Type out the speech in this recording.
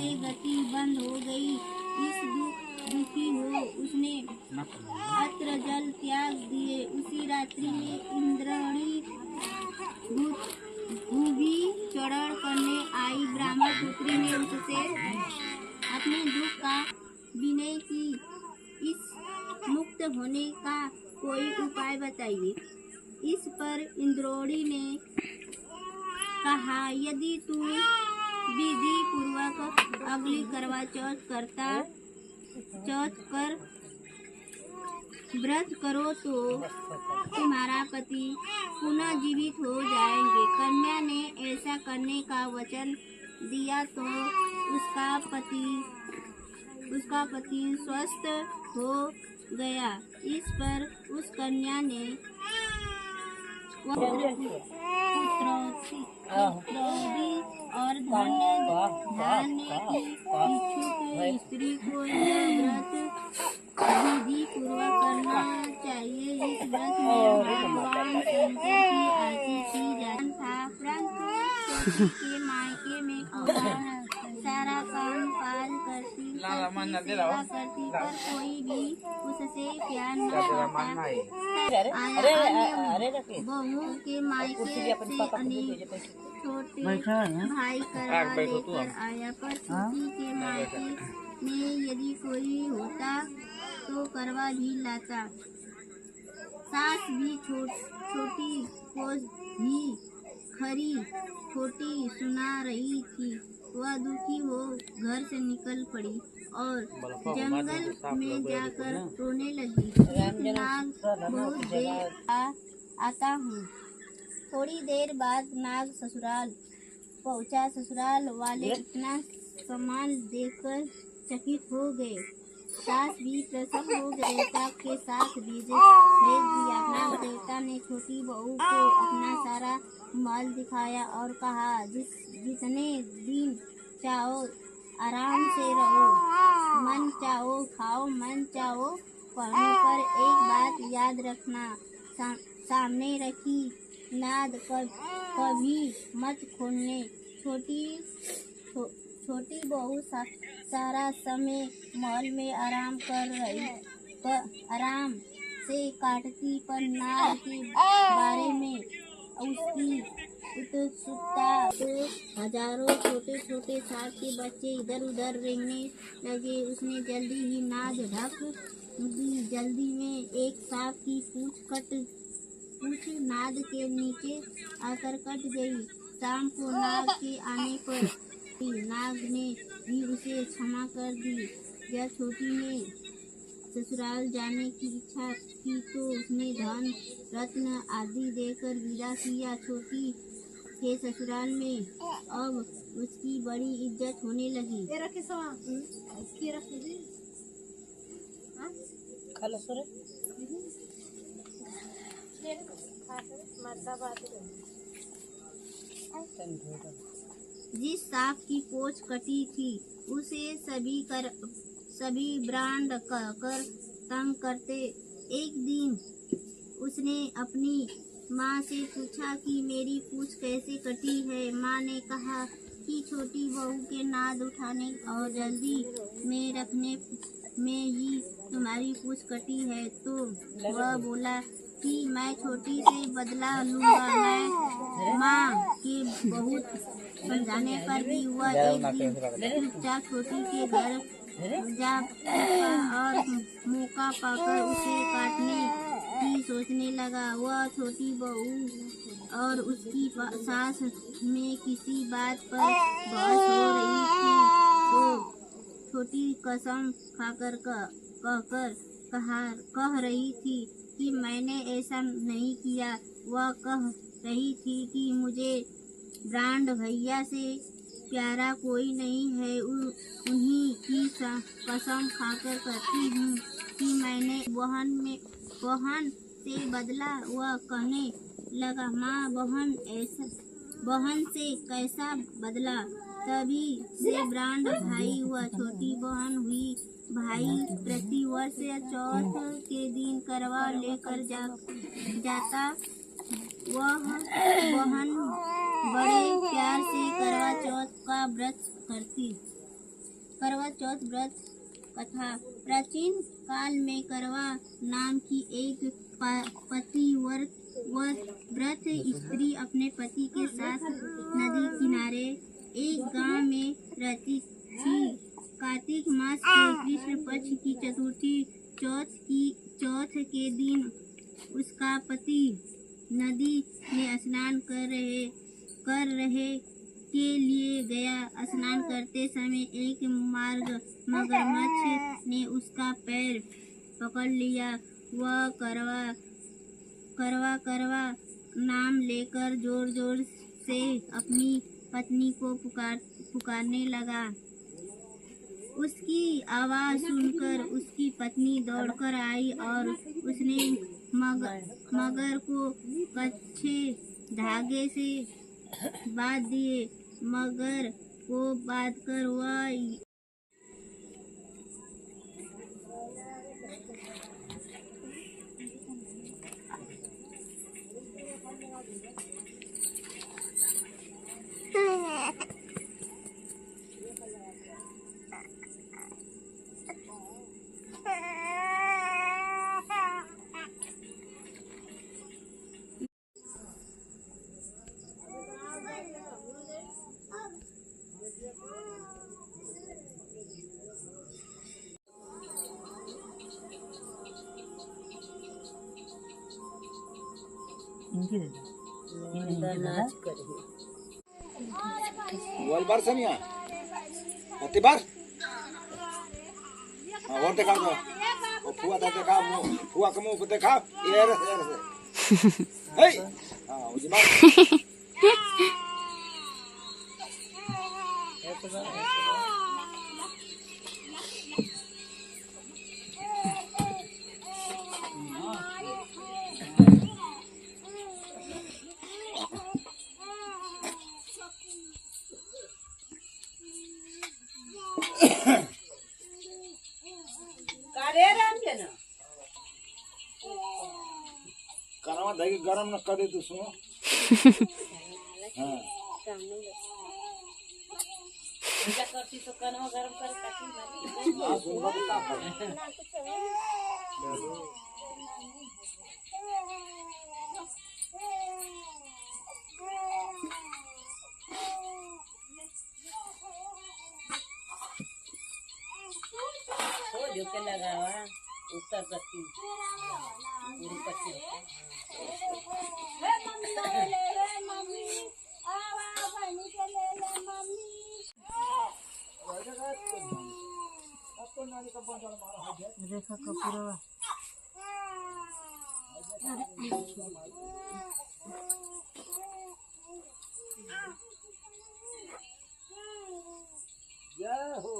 से गति बंद हो गई। इस दुखी हो उसने अत्र जल त्याग दिए। उसी रात्रि में इंद्राणी भूमि चढ़ाड़ करने आई। ब्रह्मपुत्री ने उससे अपने दुख का विनय की। इस मुक्त होने का कोई उपाय बताइए। इस पर इंद्राणी ने कहा, यदि तू विधि पूर्वक अगली करवा चौथ कर व्रत करो तो तुम्हारा पति पुनः जीवित हो जाएंगे। कन्या ने ऐसा करने का वचन दिया तो उसका पति स्वस्थ हो गया। इस पर उस कन्या ने पुत्रौधी और धान्य की इच्छुक स्त्री को यह व्रत विधि पूर्वक करना चाहिए। इस व्रत में भगवान शंकर की आरती की जाती था, परंतु छोटी के मायके में सारा काम काज करती, सेवा करती, पर कोई भी उससे प्यार न करता। बहू के मायके से अनेक छोटे भाई करवा लेकर आया, पर छोटी के मायके में यदि कोई होता तो करवा भी लाता। सास भी छोटी को भी खरी छोटी सुना रही थी। वह दुखी हो घर से निकल पड़ी और जंगल में जाकर रोने लगी। एक नाग बहुत देर आता हूँ। थोड़ी देर बाद नाग ससुराल पहुँचा। ससुराल वाले इतना सामान देखकर चकित हो गए। सास भी प्रसन्न हो देवता के साथ भेज दिया। नाग देवता ने छोटी बहू को अपना सारा माल दिखाया और कहा, जितने दिन चाहो आराम से रहो, मन चाहो खाओ, मन चाहो पढ़ो, पर एक बात याद रखना, सामने रखी नाद कभी मत खोलने। छोटी बहू सारा समय महल में आराम से काटती, पर नाग के बारे में उसकी उत्सुकता तो हजारों छोटे छोटे सांप के बच्चे इधर उधर रेंगने लगे। उसने जल्दी ही नाद ढक दी। जल्दी में एक सांप की पूंछ नाद के नीचे आकर कट गई। शाम को नाग के आने पर नाग ने भी उसे क्षमा कर दी। जब छोटी ने ससुराल जाने की इच्छा की तो उसने धन रत्न आदि देकर विदा किया। छोटी के ससुराल में अब उसकी बड़ी इज्जत होने लगी। जिस सांप की पोंछ कटी थी उसे सभी ब्रांड कर तंग करते। एक दिन उसने अपनी माँ से पूछा कि मेरी पूंछ कैसे कटी है। माँ ने कहा कि छोटी बहू के नाद उठाने और जल्दी में रखने में ही तुम्हारी पूंछ कटी है। तो वह बोला कि मैं छोटी से बदला लूंगा। मैं माँ के बहुत समझाने पर भी वह एक दिन चुपचाप छोटी के घर जा और मौका पाकर उसे काटने की सोचने लगा। वह छोटी बहू और उसकी सास में किसी बात पर बहस हो रही थी तो छोटी कसम खाकर कह रही थी कि मैंने ऐसा नहीं किया। वह कह रही थी कि मुझे ब्रांड भैया से प्यारा कोई नहीं है। उन्हीं की कसम खाकर कहती हूँ कि मैंने बहन से बदला। वह कहने लगा, माँ बहन से कैसा बदला? तभी से ब्रांड भाई हुआ। छोटी बहन हुई भाई प्रतिवर्ष चौथ के दिन करवा लेकर जाता। वह बहन बड़े प्यार से करवा चौथ का व्रत करती। करवा चौथ व्रत कथा। प्राचीन काल में करवा नाम की एक पतिव्रत स्त्री अपने पति के साथ नदी किनारे एक गांव में रहती थी। कार्तिक मास के कृष्ण पक्ष की चतुर्थी चौथ के दिन उसका पति नदी में स्नान कर रहे के लिए गया। स्नान करते समय एक मगरमच्छ ने उसका पैर पकड़ लिया। वह करवा नाम लेकर जोर जोर से अपनी पत्नी को पुकारने लगा। उसकी आवाज सुनकर उसकी पत्नी दौड़कर आई और उसने मगर को कच्चे धागे से बांध दिए। मगर को बांधकर वह बोल बार से नहीं आ अति बार और देखा तो वो फुआ था देखा फुआ का मुंह पे देखा ये से हे हां उजी बार करवा दही गरम न कर दे तू सुनो हां पूजा करती तो करवा गरम कर काटी वाली हां सुन बाबू का कर हो जो के लगावा उत्तर दक्षिण पूरी पश्चिम मम्मी आवा बहनी के ले मम्मी आपको नानी का बंदर मारा हो गया देखा कपूरा जय हो।